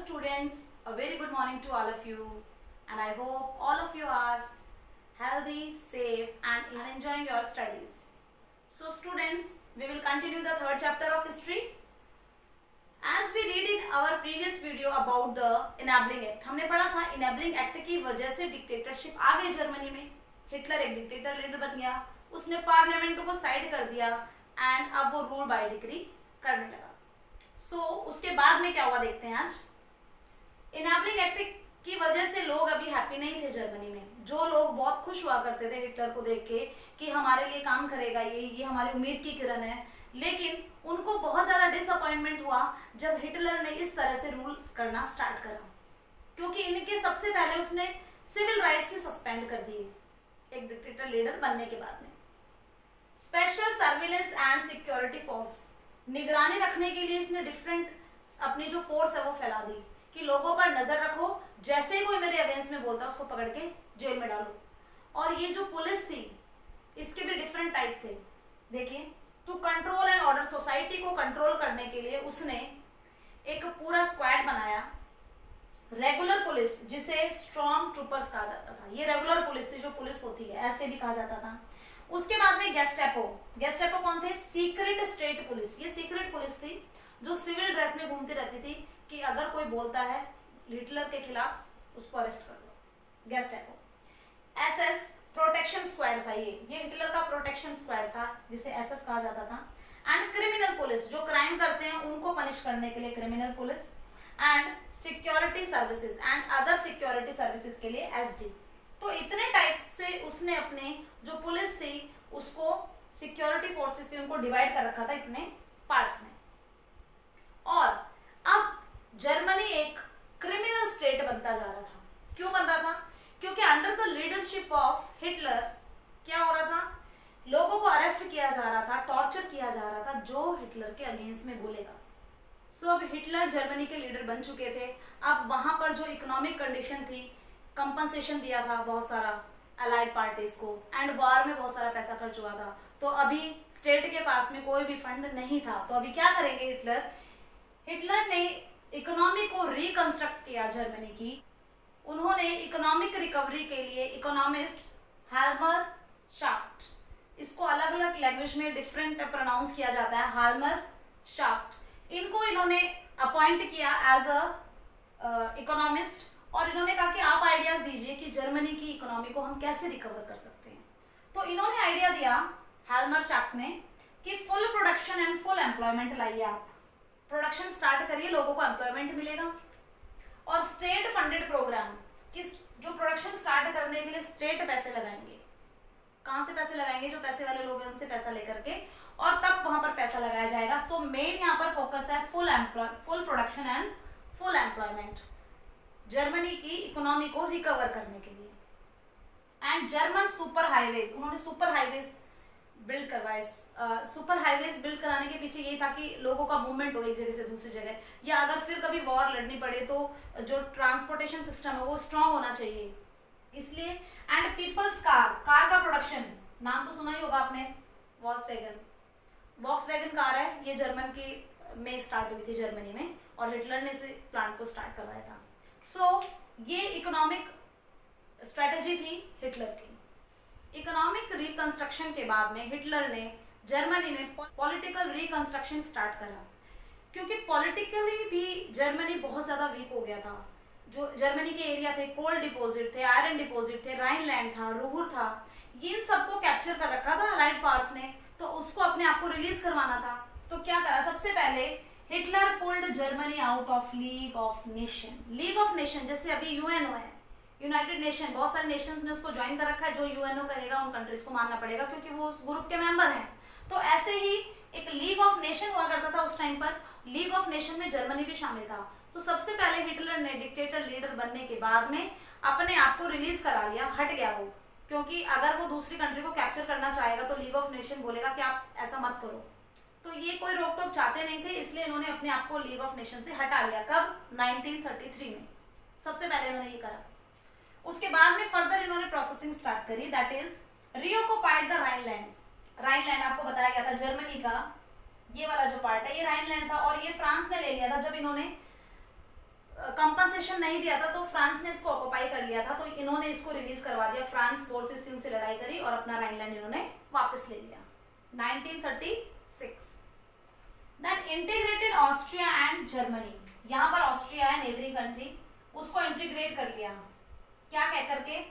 students, a very good morning to all of you, and I hope all of you are healthy, safe and enjoying your studies. So students, we will continue the third chapter of history. As we read in our previous video about the Enabling Act, हमने पढ़ा था Enabling Act की वजह से dictatorship आ गई Germany में। Hitler एक dictator leader बन गया, उसने पार्लियामेंट को साइड कर दिया एंड अब वो रूल बाय डिक्री करने लगा। उसके बाद में क्या हुआ देखते हैं आज। इनेबलिंग एक्ट की वजह से लोग अभी हैप्पी नहीं थे जर्मनी में। जो लोग बहुत खुश हुआ करते थे हिटलर को देख के कि हमारे लिए काम करेगा ये हमारी उम्मीद की किरण है, लेकिन उनको बहुत ज्यादा डिसअपॉइंटमेंट हुआ जब हिटलर ने इस तरह से रूल्स करना स्टार्ट करा, क्योंकि इनके सबसे पहले उसने सिविल राइट्स ही सस्पेंड कर दिए एक डिक्टेटर लीडर बनने के बाद में। Special surveillance and security force, निगरानी रखने के लिए इसने डिफरेंट अपनी जो फोर्स है वो फैला दी कि लोगों पर नजर रखो, जैसे ही कोई मेरे अगेंस्ट में बोलता उसको पकड़ के जेल में डालो। और ये जो पुलिस थी इसके भी डिफरेंट टाइप थे। देखिए, to control and order, society को कंट्रोल करने के लिए उसने एक पूरा स्क्वाड बनाया। रेगुलर पुलिस, जिसे स्ट्रॉन्ग ट्रूपर्स कहा जाता था, ये रेगुलर पुलिस थी जो पुलिस होती है ऐसे भी कहा जाता था। उसके बाद में गेस्टापो, गेस्टापो कौन थे? Secret state police. ये सीक्रेट पुलिस थी जो सिविल ड्रेस में घूमती रहती थी कि अगर कोई बोलता है हिटलर के खिलाफ उसको अरेस्ट कर दो, गेस्टापो। एसएस प्रोटेक्शन स्क्वाड था, ये हिटलर का प्रोटेक्शन स्क्वाड था जिसे एसएस कहा जाता था। एंड क्रिमिनल पुलिस, जो क्राइम करते हैं उनको पनिश करने के लिए criminal police. And security services and other security services के लिए एसडी। तो इतने टाइप से उसने अपने जो पुलिस थी उसको, सिक्योरिटी फोर्सेस थी, उनको डिवाइड कर रखा था इतने पार्ट्स में। और अब जर्मनी एक क्रिमिनल स्टेट बनता जा रहा था। क्यों बन रहा था? क्योंकि under the leadership of Hitler क्या हो रहा था? लोगों को अरेस्ट किया जा रहा था, टॉर्चर किया जा रहा था जो हिटलर के अगेंस्ट में बोलेगा। अब हिटलर जर्मनी के लीडर बन चुके थे। अब वहां पर जो इकोनॉमिक कंडीशन थी, कंपनसेशन दिया था बहुत सारा अलाइड पार्टीज को, एंड वॉर में बहुत सारा पैसा खर्च हुआ था। तो अभी स्टेट के पास में कोई भी फंड नहीं था। तो अभी क्या करेंगे हिटलर ने इकोनॉमी को रिकंस्ट्रक्ट किया जर्मनी की। उन्होंने इकोनॉमिक रिकवरी के लिए इकोनॉमिस्ट हाल्मर शाफ्ट, इसको अलग अलग लैंग्वेज में डिफरेंट प्रोनाउंस किया जाता है, हाल्मर शाफ्ट, इनको इन्होंने अपॉइंट किया एज अ इकोनॉमिस्ट। और इन्होंने कहा कि आप आइडियाज दीजिए कि जर्मनी की इकोनॉमी को हम कैसे रिकवर कर सकते हैं। तो इन्होंने आइडिया दिया, हाल्मर शाफ्ट ने, कि full production and full employment लाइए। आप प्रोडक्शन स्टार्ट करिए, लोगों को एम्प्लॉयमेंट मिलेगा। और स्टेट फंडेड प्रोग्राम, कि जो प्रोडक्शन स्टार्ट करने के लिए स्टेट पैसे लगाएंगे। कहां से पैसे लगाएंगे? जो पैसे वाले लोग हैं उनसे पैसा लेकर के, और तब वहां पर पैसा लगाया जाएगा। सो मेन यहाँ पर फोकस है full production and full employment, Germany की इकोनॉमी को रिकवर करने के लिए। एंड जर्मन सुपर हाईवेज, उन्होंने सुपर हाईवेज बिल्ड करवाए। सुपर हाईवेज बिल्ड कराने के पीछे यही था कि लोगों का मूवमेंट हो एक जगह से दूसरी जगह, या अगर फिर कभी वॉर लड़नी पड़े तो जो ट्रांसपोर्टेशन सिस्टम है वो स्ट्रांग होना चाहिए, इसलिए। एंड पीपल्स कार का प्रोडक्शन, नाम तो सुना ही होगा आपने, वॉक्सवैगन कार है, ये जर्मन की में स्टार्ट हुई थी जर्मनी में, और हिटलर ने इस प्लांट को स्टार्ट करवाया था। ये इकोनॉमिक स्ट्रेटेजी थी हिटलर की। इकोनॉमिक रिकंस्ट्रक्शन के बाद में हिटलर ने जर्मनी में पॉलिटिकल रिकंस्ट्रक्शन स्टार्ट करा, क्योंकि पॉलिटिकली भी जर्मनी बहुत ज्यादा वीक हो गया था। जो जर्मनी के एरिया थे, कोल डिपॉजिट थे, आयरन डिपॉजिट थे, राइनलैंड था, रुहुर था, ये सबको कैप्चर कर रखा था अलाइड पावर्स ने। तो उसको अपने आप को रिलीज करवाना था। तो क्या करा? सबसे पहले Hitler pulled Germany out of league of nation. League of nation जैसे अभी यूएनओ है, यूनाइटेड नेशन, बहुत सारे नेशंस ने उसको ज्वाइन कर रखा है। जो यूएनओ करेगा उन कंट्रीज को मानना पड़ेगा क्योंकि वो उस ग्रुप के मेंबर हैं। तो ऐसे ही एक लीग ऑफ नेशन हुआ करता था उस टाइम पर। लीग ऑफ नेशन में जर्मनी भी शामिल था। सबसे पहले हिटलर ने डिक्टेटर लीडर बनने के बाद में अपने आप को रिलीज करा लिया, हट गया वो, क्योंकि अगर वो दूसरी कंट्री को कैप्चर करना चाहेगा तो लीग ऑफ नेशन बोलेगा कि आप ऐसा मत करो। तो ये कोई रोक टोक चाहते नहीं थे, इसलिए इन्होंने अपने आप को लीग ऑफ नेशन से हटा लिया। कब? 1933 में सबसे पहले इन्होंने ये करा। उसके बाद में फर्दर इन्होंने प्रोसेसिंग स्टार्ट करी, that is रीऑक्युपाइड the Rhineland. Rhineland आपको बताया गया था जर्मनी का, ये वाला जो पार्ट है ये राइनलैंड था, और ये फ्रांस ने ले लिया था जब इन्होंने कंपनसेशन नहीं दिया था तो फ्रांस ने इसको ऑक्युपाई कर लिया था, तो इन्होंने इसको रिलीज करवा दिया। फ्रांस फोर्सेस थी, उनसे लड़ाई करी और अपना राइनलैंड इन्होंने वापस ले लिया 1936। Then integrated Austria and Germany, यहाँ पर ऑस्ट्रिया है नेबरिंग कंट्री, उसको इंटीग्रेट कर लिया। क्या कह करके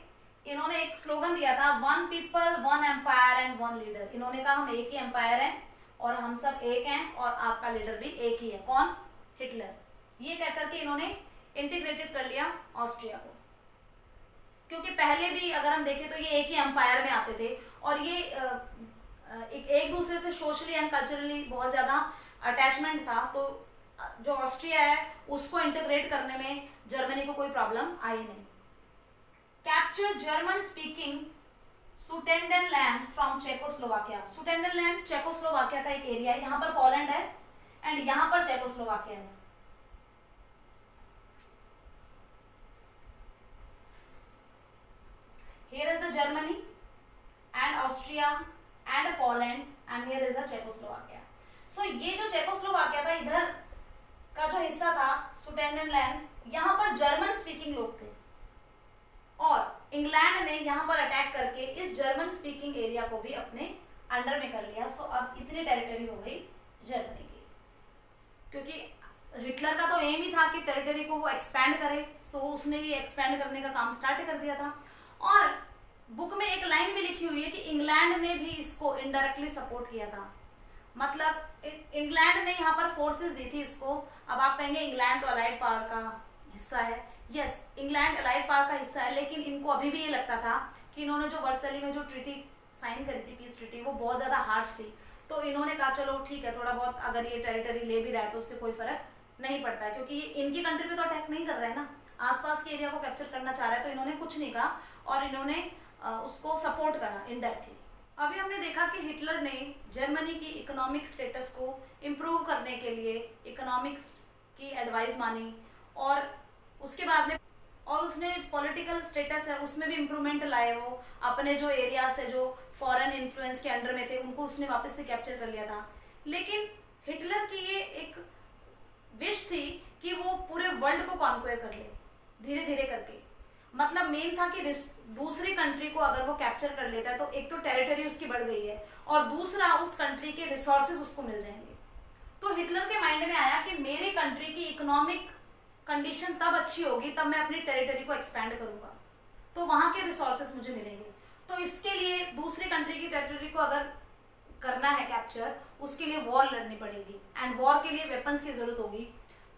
इन्होंने एक स्लोगन दिया था, one people one empire and one leader. इन्होंने कहा हम एक ही एम्पायर हैं और हम सब एक हैं और आपका लीडर भी एक ही है। कौन? हिटलर। ये कह करके इन्होंने इंटीग्रेटेड कर लिया ऑस्ट्रिया को, क्योंकि पहले भी अगर हम देखें तो ये एक ही एम्पायर में आते थे और ये एक दूसरे से सोशली एंड कल्चरली बहुत ज्यादा अटैचमेंट था। तो जो ऑस्ट्रिया है उसको इंटीग्रेट करने में जर्मनी को कोई प्रॉब्लम आई नहीं। Capture German speaking Sudetenland from Czechoslovakia. Sudetenland Czechoslovakia का एक एरिया है, यहाँ पर पोलैंड है एंड यहाँ पर चेकोस्लोवाकिया है। Here is the Germany and Austria and Poland and here is the Czechoslovakia. So ये जो चेकोस्लोवाकिया था, इधर का जो हिस्सा था सुडेनलैंड, यहाँ पर जर्मन स्पीकिंग लोग थे और इंग्लैंड ने यहाँ पर अटैक करके इस जर्मन स्पीकिंग एरिया को भी अपने अंडर में कर लिया। सो अब इतनी टेरिटरी हो गई जर्मनी की, क्योंकि हिटलर का तो एम ही था कि टेरिटरी को वो एक्सपैंड करे। सो उसने ये एक्सपैंड करने का काम स्टार्ट कर दिया था। और बुक में एक लाइन भी लिखी हुई है कि इंग्लैंड ने भी इसको इनडायरेक्टली सपोर्ट किया था, मतलब इंग्लैंड ने यहाँ पर फोर्सेस दी थी इसको। अब आप कहेंगे इंग्लैंड तो अलाइड पावर का हिस्सा है। यस, इंग्लैंड अलाइड पावर का हिस्सा है, लेकिन इनको अभी भी ये लगता था कि इन्होंने जो वर्सैली में जो ट्रीटी साइन करी थी, पीस ट्रीटी, वो बहुत ज्यादा हार्श थी। तो इन्होंने कहा चलो ठीक है, थोड़ा बहुत अगर ये टेरिटरी ले भी रहा है तो उससे कोई फर्क नहीं पड़ता है, क्योंकि ये इनकी कंट्री पे तो अटैक नहीं कर रहा है ना, आसपास के एरिया को कैप्चर करना चाह रहा है। तो इन्होंने कुछ नहीं कहा और इन्होंने उसको सपोर्ट करा इनडायरेक्टली। अभी हमने देखा कि हिटलर ने जर्मनी की इकोनॉमिक स्टेटस को इम्प्रूव करने के लिए इकोनॉमिक्स की एडवाइस मानी और उसके बाद में और उसने पॉलिटिकल स्टेटस है उसमें भी इम्प्रूवमेंट लाए। वो अपने जो एरियाज थे जो फॉरेन इन्फ्लुएंस के अंडर में थे उनको उसने वापस से कैप्चर कर लिया था। लेकिन हिटलर की ये एक विश थी कि वो पूरे वर्ल्ड को कॉन्क्वेयर कर ले धीरे धीरे करके। मतलब मेन था कि दूसरी कंट्री को अगर वो कैप्चर कर लेता है तो एक तो टेरिटरी उसकी बढ़ गई है और दूसरा उस कंट्री के रिसोर्सेज उसको मिल जाएंगे। तो हिटलर के माइंड में आया कि मेरी कंट्री की इकोनॉमिक कंडीशन तब अच्छी होगी तब मैं अपनी टेरिटरी को एक्सपैंड करूंगा, तो वहां के रिसोर्सेज मुझे मिलेंगे। तो इसके लिए दूसरी कंट्री की टेरिटरी को अगर करना है कैप्चर, उसके लिए वॉर लड़नी पड़ेगी एंड वॉर के लिए वेपन्स की जरूरत होगी।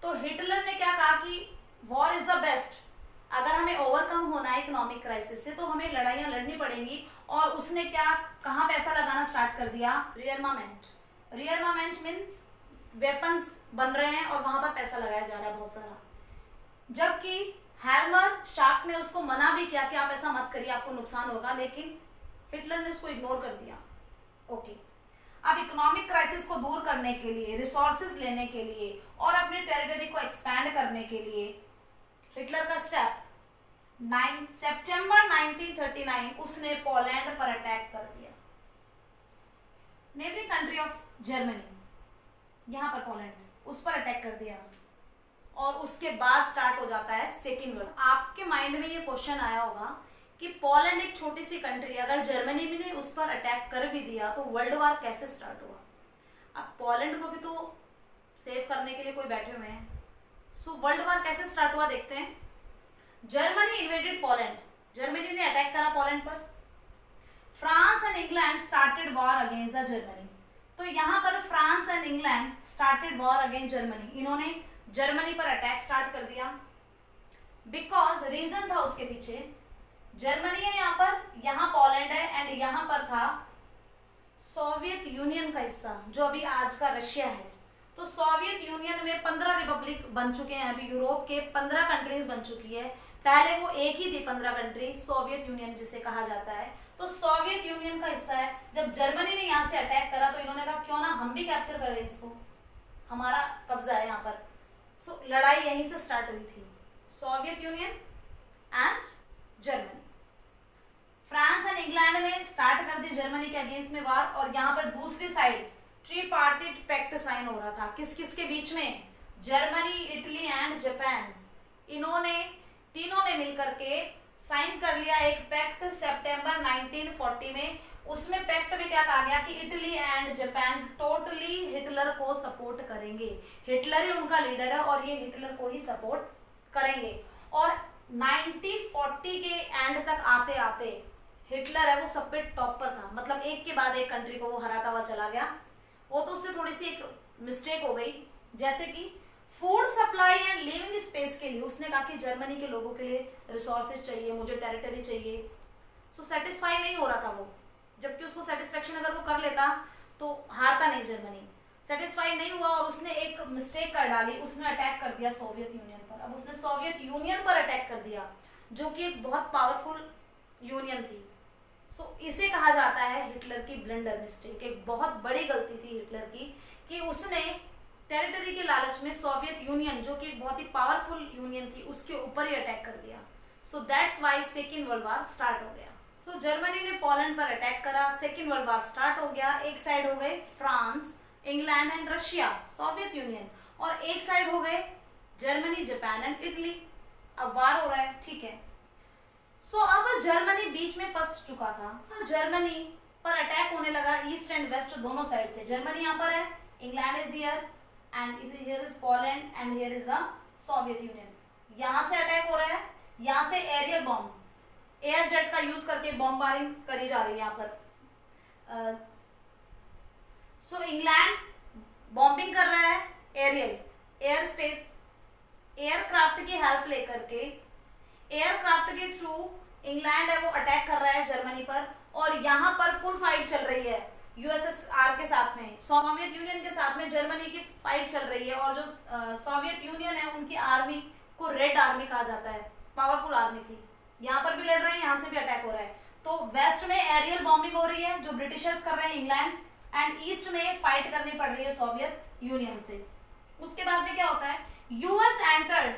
तो हिटलर ने क्या कहा कि वॉर इज द बेस्ट, अगर हमें ओवरकम होना है इकोनॉमिक क्राइसिस से तो हमें लड़ाइयां लड़नी पड़ेंगी। और उसने क्या कहाँ पैसा लगाना स्टार्ट कर दिया? रियरमामेंट। रियरमामेंट मीन्स वेपन्स बन रहे हैं और वहां पर पैसा लगाया जा रहा है बहुत सारा। जबकि हेल्मर शार्क ने उसको मना भी किया कि आप ऐसा मत करिए, आपको नुकसान होगा, लेकिन हिटलर ने उसको इग्नोर कर दिया। ओके, अब इकोनॉमिक क्राइसिस को दूर करने के लिए, रिसोर्सेज लेने के लिए और अपनी टेरिटरी को एक्सपैंड करने के लिए हिटलर का स्टेप 9 सितंबर 1939 उसने पोलैंड पर अटैक कर दिया। नेबरिंग कंट्री ऑफ जर्मनी, यहां पर पोलैंड, उस पर अटैक कर दिया और उसके बाद स्टार्ट हो जाता है सेकेंड वर्ल्ड। आपके माइंड में ये क्वेश्चन आया होगा कि पोलैंड एक छोटी सी कंट्री, अगर जर्मनी ने उस पर अटैक कर भी दिया तो वर्ल्ड वॉर कैसे स्टार्ट हुआ? अब पोलैंड को भी तो सेव करने के लिए कोई बैठे हुए हैं। सो वर्ल्ड वॉर कैसे स्टार्ट हुआ देखते हैं। जर्मनी इन्वेडेड पोलैंड, जर्मनी ने अटैक करा पोलैंड पर। France and England started war against the Germany. तो यहाँ पर France and England started war against Germany, इन्होंने जर्मनी पर अटैक स्टार्ट कर दिया। बिकॉज रीजन था उसके पीछे, जर्मनी है यहाँ पर, यहाँ पोलैंड है एंड यहाँ पर था सोवियत यूनियन का हिस्सा जो अभी आज का रशिया है। तो सोवियत यूनियन में 15 रिपब्लिक बन चुके हैं, अभी यूरोप के 15 कंट्रीज बन चुकी है। पहले वो एक ही थी 15 कंट्री, सोवियत यूनियन जिसे कहा जाता है। तो सोवियत यूनियन का हिस्सा है। जब जर्मनी ने यहाँ से अटैक करा तो इन्होंने कहा क्यों ना हम भी कैप्चर कर रहे हैं इसको, हमारा कब्जा है यहाँ पर। सो लड़ाई यहीं से स्टार्ट हुई थी, Soviet union and Germany. France and England ने स्टार्ट कर दी जर्मनी के अगेंस्ट में वार और यहाँ पर दूसरी साइड ट्रिपार्टिट पैक्ट साइन हो रहा था। किस किस के बीच में? जर्मनी, इटली एंड जापान, इन्होंने तीनों ने मिलकर के साइन कर लिया एक पैक्ट सितंबर 1940 में। उसमें पैक्ट में क्या कहा गया कि Italy and Japan totally Hitler को सपोर्ट करेंगे। हिटलर ही उनका लीडर है और ये हिटलर को ही सपोर्ट करेंगे। और 1940 के एंड तक आते आते हिटलर है वो सब पे टॉप पर था, मतलब एक के बाद एक कंट्री को वो हराता हुआ चला गया। वो तो उससे थोड़ी सी एक मिस्टेक हो गई, जैसे कि food supply and living space के लिए उसने कहा कि जर्मनी के लोगों के लिए रिसोर्सेज चाहिए, मुझे टेरिटरी चाहिए। सो सेटिस्फाई नहीं हो रहा था वो, जबकि उसको सेटिस्फेक्शन अगर वो कर लेता तो हारता नहीं जर्मनी। सेटिस्फाई नहीं हुआ और उसने एक मिस्टेक कर डाली, उसने अटैक कर दिया सोवियत यूनियन पर। अब उसने सोवियत यूनियन पर अटैक कर दिया जो कि एक बहुत पावरफुल यूनियन थी। सो इसे कहा जाता है हिटलर की ब्लंडर मिस्टेक। एक बहुत बड़ी गलती थी हिटलर की कि उसने टेरिटरी के लालच में सोवियत यूनियन जो कि एक बहुत ही पावरफुल यूनियन थी उसके ऊपर ही अटैक कर दिया। So that's why second world war start हो गया। सो जर्मनी ने पोलैंड पर अटैक करा, सेकेंड वर्ल्ड वॉर स्टार्ट हो गया। एक साइड हो गए France, England and Russia, Soviet union, और एक साइड हो गए जर्मनी, जापान एंड इटली। अब वार हो रहा है, ठीक है। सो अब जर्मनी बीच में फंस चुका था। जर्मनी पर अटैक होने लगा ईस्ट एंड वेस्ट दोनों साइड से। जर्मनी यहाँ पर है, England is here and here is Poland and here is the Soviet union. यहाँ से अटैक हो रहा है, यहाँ से एरियल बॉम्ब, एयर जेट का यूज करके बॉम्बारिंग करी जा रही है यहाँ पर। सो इंग्लैंड बॉम्बिंग कर रहा है एरियल, एयर स्पेस, एयरक्राफ्ट की हेल्प लेकर के, एयरक्राफ्ट के थ्रू इंग्लैंड है वो अटैक कर रहा है जर्मनी पर। और यहाँ पर फुल फाइट चल रही है यूएसएसआर के साथ में, सोवियत यूनियन के साथ में जर्मनी की फाइट चल रही है। और जो सोवियत यूनियन है उनकी आर्मी को रेड आर्मी कहा जाता है, पावरफुल आर्मी थी। यहाँ पर भी लड़ रहे हैं, यहाँ से भी अटैक हो रहा है। तो वेस्ट में एरियल बॉम्बिंग हो रही है जो ब्रिटिशर्स कर रहे हैं इंग्लैंड, एंड ईस्ट में फाइट करनी पड़ रही है सोवियत यूनियन से। उसके बाद में क्या होता है, यूएस एंटर्ड।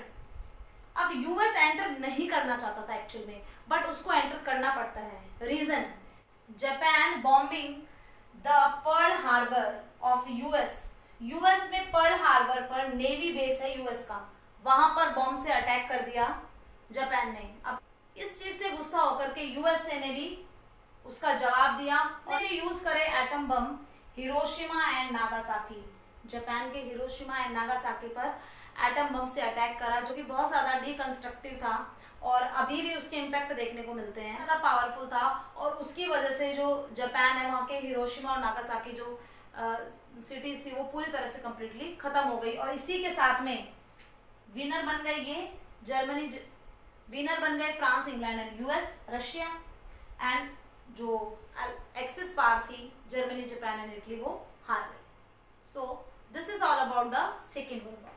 अब यूएस एंटर नहीं करना चाहता था एक्चुअल में, बट उसको एंटर करना पड़ता है। Reason, Japan bombing the Pearl Harbor of US. US में पर्ल हार्बर पर नेवी बेस है यूएस का, वहां पर बॉम्ब से अटैक कर दिया जापान ने। अब इस चीज से गुस्सा होकर के यूएसए ने भी उसका जवाब दिया और यूज करे atom bomb Hiroshima and Nagasaki. Japan के हिरोशिमा एंड नागासाकी पर एटम बम से अटैक करा, जो कि बहुत ज्यादा डिकंस्ट्रक्टिव था और अभी भी उसके इम्पैक्ट देखने को मिलते हैं। ज्यादा पावरफुल था और उसकी वजह से जो जापान है वहाँ के हिरोशिमा और नागासाकी जो सिटीज थी वो पूरी तरह से कंप्लीटली खत्म हो गई। और इसी के साथ में विनर बन गए ये जर्मनी, विनर बन गए France, England and US, Russia, and जो एक्सिस पावर थी जर्मनी, जापान एंड इटली वो हार गए। So this is all about the second world war.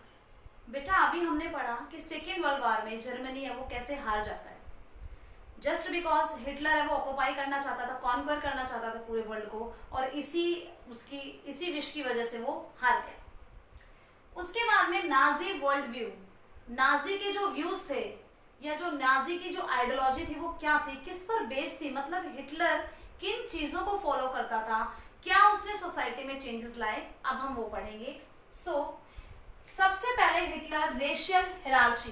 बेटा अभी हमने पढ़ा कि सेकेंड वर्ल्ड वॉर में जर्मनी है वो कैसे हार जाता है, जस्ट बिकॉज हिटलर है वो ऑक्युपाई करना चाहता था, कॉन्क्वर करना चाहता था पूरे वर्ल्ड को, और इसी विश की वजह से वो हार गया। उसके बाद में नाजी वर्ल्ड व्यू, नाजी के जो व्यूज थे या जो नाजी की जो आइडियोलॉजी थी वो क्या थी, किस पर बेस थी, मतलब हिटलर किन चीजों को फॉलो करता था, क्या उसने सोसाइटी में चेंजेस लाए, अब हम वो पढ़ेंगे। सबसे पहले Hitler racial hierarchy.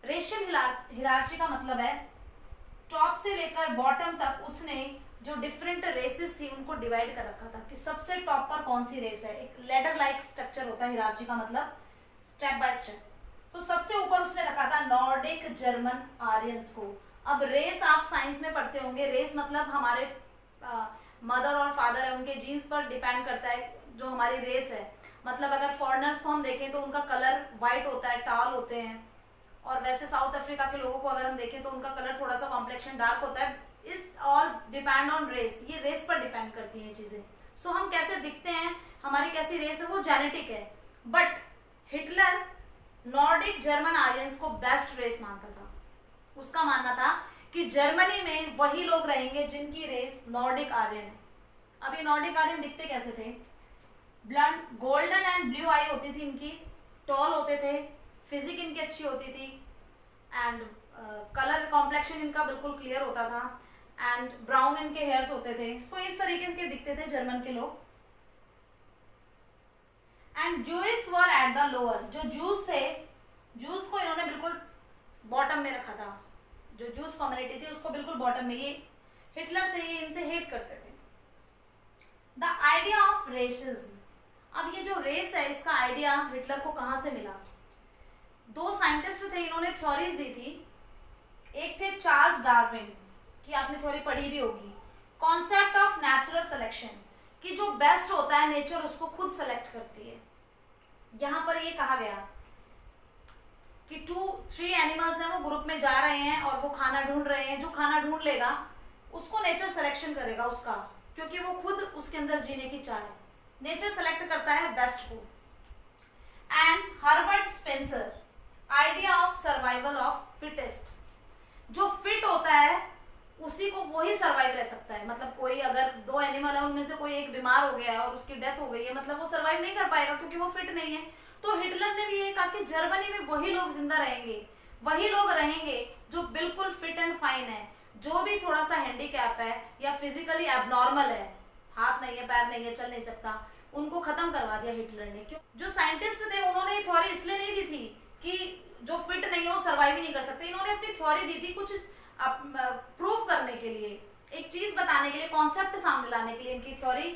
Racial hierarchy का मतलब है टॉप से लेकर बॉटम तक उसने जो डिफरेंट रेसेस थी उनको डिवाइड कर रखा था कि सबसे टॉप पर कौन सी रेस है। एक लेडर लाइक स्ट्रक्चर होता है हिरार्ची का, मतलब स्टेप बाय स्टेप। सबसे ऊपर उसने रखा था नॉर्डिक जर्मन आर्यंस को। अब रेस आप साइंस में पढ़ते होंगे, रेस मतलब हमारे मदर और फादर है उनके जीन्स पर डिपेंड करता है जो हमारी रेस है। मतलब अगर फॉरेनर्स को हम देखें तो उनका कलर व्हाइट होता है, टाल होते हैं, और वैसे साउथ अफ्रीका के लोगों को अगर हम देखें तो उनका कलर थोड़ा सा कॉम्प्लेक्शन डार्क होता है। इस ऑल डिपेंड ऑन रेस, ये रेस पर डिपेंड करती हैं चीजें। हम कैसे दिखते हैं, हमारी कैसी रेस है वो जेनेटिक है। But Hitler Nordic German Aryans को बेस्ट रेस मानता था। उसका मानना था कि जर्मनी में वही लोग रहेंगे जिनकी रेस नॉर्डिक आर्यन है। अब ये नॉर्डिक आर्यन दिखते कैसे थे, ब्लंट गोल्डन एंड ब्लू आई होती थी इनकी, टॉल होते थे, फिजिक इनकी अच्छी होती थी, एंड कलर कॉम्प्लेक्शन इनका बिल्कुल क्लियर होता था, एंड ब्राउन इनके हेयर्स होते थे। इस तरीके के दिखते थे जर्मन के लोग। And Jews were at the lower, जो जूस थे, जूस को इन्होंने बिल्कुल बॉटम में रखा था, जो जूस कम्युनिटी थी उसको बिल्कुल बॉटम में। ये हिटलर थे, ये इनसे हेट करते थे। द आइडिया ऑफ रेसिज्म, अब ये जो रेस है इसका आइडिया हिटलर को कहाँ से मिला? दो साइंटिस्ट थे, इन्होंने थ्योरीज दी थी। एक थे चार्ल्स डार्विन की, आपने थ्योरी पढ़ी भी होगी, कॉन्सेप्ट ऑफ नेचुरल सिलेक्शन, कि जो बेस्ट होता है नेचर उसको खुद सेलेक्ट करती है। यहाँ पर ये कहा गया कि 2-3 एनिमल्स हैं, वो ग्रुप में जा रहे हैं और वो खाना ढूंढ रहे हैं। जो खाना ढूंढ लेगा उसको नेचर सिलेक्शन करेगा उसका, क्योंकि वो खुद उसके अंदर जीने की चाह है। नेचर सेलेक्ट करता है बेस्ट को। And Herbert Spencer, idea of survival of fittest, जो फिट होता है उसी को वो ही सर्वाइव रह सकता है। मतलब कोई अगर 2 एनिमल है उनमें से कोई एक बीमार हो गया है और उसकी डेथ हो गई है, मतलब वो सर्वाइव नहीं कर पाएगा क्योंकि वो फिट नहीं है। तो हिटलर ने भी ये कहा कि जर्मनी में वही लोग जिंदा रहेंगे, वही लोग रहेंगे जो बिल्कुल फिट एंड फाइन है। जो भी थोड़ा सा हैंडीकैप है या फिजिकली एबनॉर्मल है, हाथ नहीं है, पैर नहीं है, चल नहीं सकता, उनको खत्म करवा दिया हिटलर ने। क्यों? जो साइंटिस्ट थे उन्होंने थ्योरी इसलिए नहीं दी थी कि जो फिट नहीं है वो सर्वाइव ही नहीं कर सकते। इन्होंने अपनी थ्योरी दी थी कुछ प्रूव करने के लिए, एक चीज बताने के लिए, कॉन्सेप्ट सामने लाने के लिए। इनकी थ्योरी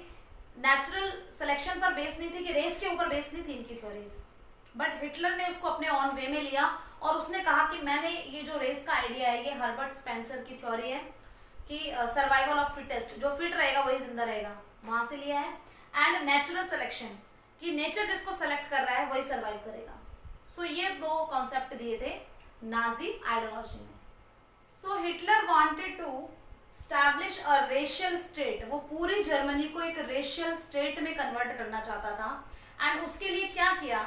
नेचुरल सिलेक्शन पर बेस नहीं थी, कि रेस के ऊपर बेस नहीं थी इनकी थ्योरीज। बट हिटलर ने उसको अपने ऑन वे में लिया और उसने कहा कि मैंने ये जो रेस का आइडिया है, ये हर्बर्ट स्पेंसर की थ्योरी है कि सर्वाइवल ऑफ फिटेस्ट, जो फिट रहेगा वही जिंदा रहेगा, वहां से लिया है। एंड नेचुरल सिलेक्शन, कि नेचर जिसको सेलेक्ट कर रहा है वही सर्वाइव करेगा। सो ये 2 कॉन्सेप्ट दिए थे नाजी आइडियोलॉजी में। So Hitler wanted to establish a racial state, वो पूरी जर्मनी को एक रेशियल स्टेट में कन्वर्ट करना चाहता था। एंड उसके लिए क्या किया?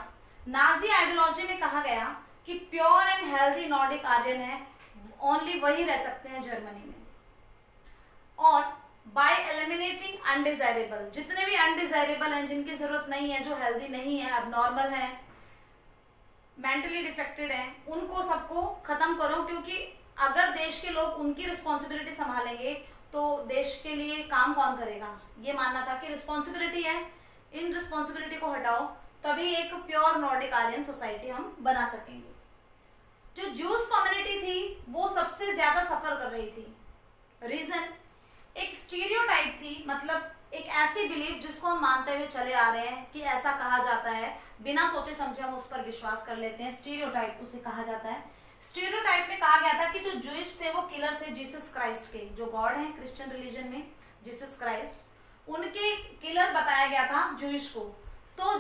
नाजी आइडियोलॉजी में कहा गया कि pure and healthy Nordic Aryan है, ओनली वही रह सकते हैं जर्मनी में। और बाय एलिमिनेटिंग अनडिजायरेबल, जितने भी अनडिजायरेबल हैं, जिनकी जरूरत नहीं है, जो हेल्दी नहीं है, अबनॉर्मल है, मेंटली डिफेक्टेड है, उनको सबको खत्म करो। क्योंकि अगर देश के लोग उनकी रिस्पॉन्सिबिलिटी संभालेंगे तो देश के लिए काम कौन करेगा? ये मानना था कि रिस्पॉन्सिबिलिटी है, इन रिस्पॉन्सिबिलिटी को हटाओ, तभी एक प्योर नॉर्डिक आर्यन सोसाइटी हम बना सकेंगे। जो जूस कम्युनिटी थी वो सबसे ज्यादा सफर कर रही थी। रीजन, एक स्टीरियोटाइप थी, मतलब एक ऐसी बिलीफ जिसको हम मानते हुए चले आ रहे हैं कि ऐसा कहा जाता है, बिना सोचे समझे हम उस पर विश्वास कर लेते हैं, स्टीरियोटाइप उसे कहा जाता है। स्टीरियोटाइप में कहा गया था कि जो जूइश थे वो किलर थे जीसस क्राइस्ट के, जो गॉड हैं क्रिश्चियन रिलीजन में जीसस क्राइस्ट, उनके किलर बताया गया था जूइश को। तो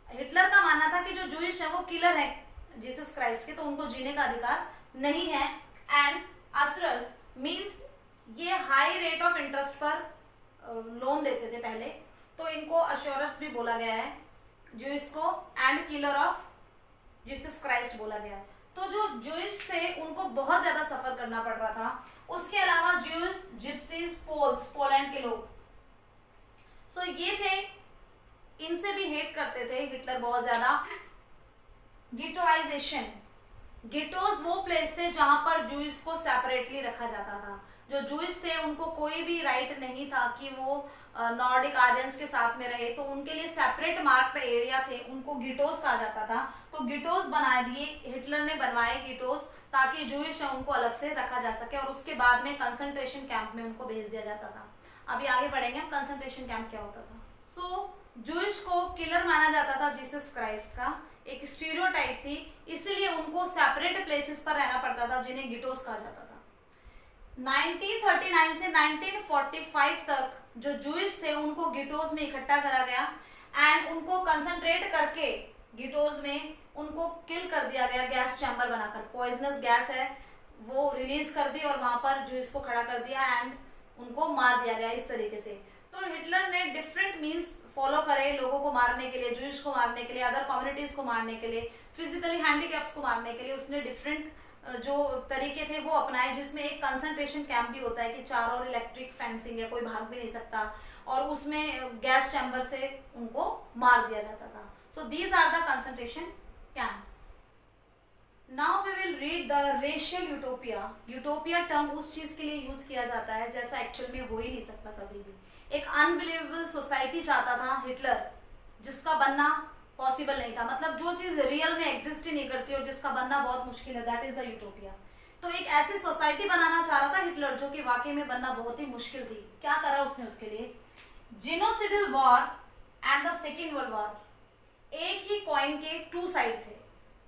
हिटलर का मानना था कि जो जूइश है वो किलर है जीसस क्राइस्ट के, तो उनको जीने का अधिकार नहीं है। एंड असरर्स मींस ये हाई रेट ऑफ इंटरेस्ट पर लोन देते थे पहले, तो इनको अश्योरर्स भी बोला गया है जूइश को, and killer of Jesus Christ बोला गया है। तो जो जूइश थे उनको बहुत ज्यादा सफर करना पड़ रहा था। उसके अलावा जूस, जिप्सीज, पोल्स, पोलैंड के लोग, सो ये थे, इनसे भी हेट करते थे हिटलर बहुत ज्यादा। गिटोइजेशन, गिटोज वो प्लेस थे जहां पर जूइश को सेपरेटली रखा जाता था। जो जूइश थे उनको कोई भी राइट नहीं था कि वो नॉर्डिक आर्यंस के साथ में रहे, तो उनके लिए सेपरेट मार्क्ड एरिया थे, उनको गिटोस कहा जाता था। तो गिटोस बना दिए, हिटलर ने बनवाए गिटोस, ताकि जूइश है उनको अलग से रखा जा सके, और उसके बाद में कंसंट्रेशन कैंप में उनको भेज दिया जाता था। अभी आगे पढ़ेंगे हम कंसंट्रेशन कैंप क्या होता था। सो जूइश को किलर माना जाता था जीसस क्राइस्ट का, एक स्टीरियोटाइप थी, इसीलिए उनको सेपरेट प्लेसेस पर रहना पड़ता था जिन्हें गिटोस कहा जाता था। 1939 से 1945 तक जो जूइश थे उनको गिटोस में इकट्ठा करा गया, एंड उनको कंसंट्रेट करके गिटोस में उनको किल कर दिया गया, गैस चैम्बर बनाकर, पॉइजनस गैस है वो रिलीज कर दी और वहां पर जूइश को खड़ा कर दिया एंड उनको मार दिया गया इस तरीके से। सो हिटलर ने डिफरेंट मीन्स फॉलो करे लोगों को मारने के लिए, जूइश को मारने के लिए, अदर कम्युनिटीज को मारने के लिए, फिजिकली हैंडीकैप्स को मारने के लिए। उसने डिफरेंट जो तरीके थे वो अपनाए, जिसमें एक कंसंट्रेशन कैंप भी होता है कि चारों ओर इलेक्ट्रिक फेंसिंग है, कोई भाग भी नहीं सकता, और उसमें गैस चैम्बर से उनको मार दिया जाता था। So these are the concentration camps. Now we will read the racial utopia. Utopia term उस चीज के लिए यूज किया जाता है जैसा एक्चुअल में हो ही नहीं सकता कभी भी। एक अनबिलीवेबल सोसाइटी चाहता था हिटलर, जिसका बनना पॉसिबल नहीं था, मतलब जो चीज रियल में एग्जिस्ट ही नहीं करती और जिसका बनना बहुत मुश्किल है, दैट इज द यूटोपिया। तो एक ऐसी सोसाइटी बनाना चाह रहा था हिटलर जो कि वाकई में बनना बहुत ही मुश्किल थी। क्या करा उसने उसके लिए? Genocidal war and the second world war एक ही कॉइन के टू साइड थे।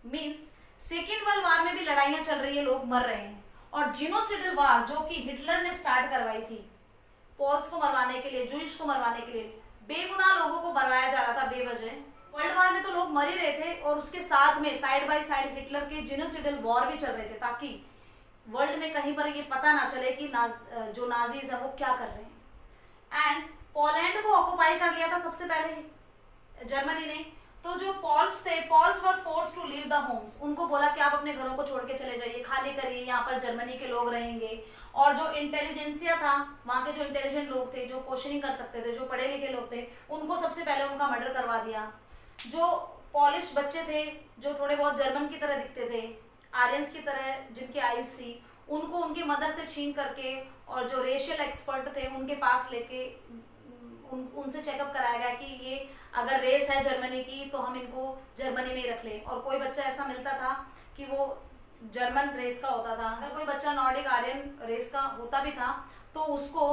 मींस सेकेंड वर्ल्ड वॉर में भी लड़ाइयां चल रही है, लोग मर रहे हैं, और जीनोसिडल वॉर जो कि हिटलर ने स्टार्ट करवाई थी पोल्स को मरवाने के लिए, जूइश को मरवाने के लिए, बेगुनाह लोगों को मरवाया जा रहा था बेवजह। वर्ल्ड वॉर में तो लोग मर ही रहे थे और उसके साथ में साइड बाय साइड हिटलर के जीनोसिडल वॉर भी चल रहे थे, ताकि वर्ल्ड में कहीं पर ये पता ना चले कि जो नाजीज है वो क्या कर रहे हैं। एंड पोलैंड को ऑक्युपाई कर लिया था सबसे पहले जर्मनी ने। तो जो पॉल्स थे, Poles were forced to leave the homes, उनको बोला कि आप अपने घरों को छोड़ के चले जाइए, खाली करिए, यहाँ पर जर्मनी के लोग रहेंगे। और जो इंटेलिजेंसिया था, वहां के जो इंटेलिजेंट लोग थे, जो क्वेश्चनिंग कर सकते थे, जो पढ़े लिखे लोग थे, उनको सबसे पहले उनका मर्डर करवा दिया। जो पॉलिश बच्चे थे, जो थोड़े बहुत जर्मन की तरह दिखते थे, आर्यंस की तरह जिनकी आईज थी, उनको उनकी मदर से छीन करके, और जो रेशियल एक्सपर्ट थे उनके पास लेके उनसे चेकअप कराया गया कि ये अगर रेस है जर्मनी की तो हम इनको जर्मनी में ही रख लें। और कोई बच्चा ऐसा मिलता था कि वो जर्मन रेस का होता था, अगर कोई बच्चा नॉर्डिक आर्यन रेस का होता भी था तो उसको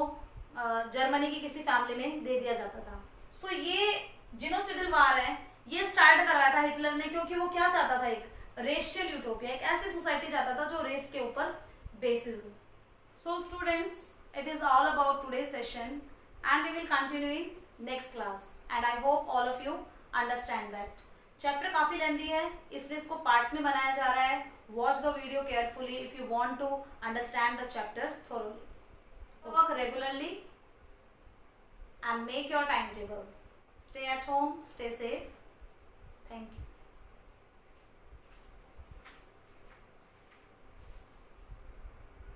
जर्मनी की किसी फैमिली में दे दिया जाता था। सो ये जीनोसिडल वार है, ये स्टार्ट करवाया था हिटलर ने, क्योंकि वो क्या चाहता था? एक रेशियल यूटोपिया, एक ऐसी सोसाइटी चाहता था जो रेस के ऊपर बेसिस हो। So students, it is all about today's session and we will continue in next class and I hope all of you understand that. Chapter काफी लेंदी है, इसलिए इसको पार्ट्स में बनाया जा रहा है। Watch the video carefully if you want to understand the chapter thoroughly. Work regularly and make your timetable. Stay at home, stay safe. Thank you.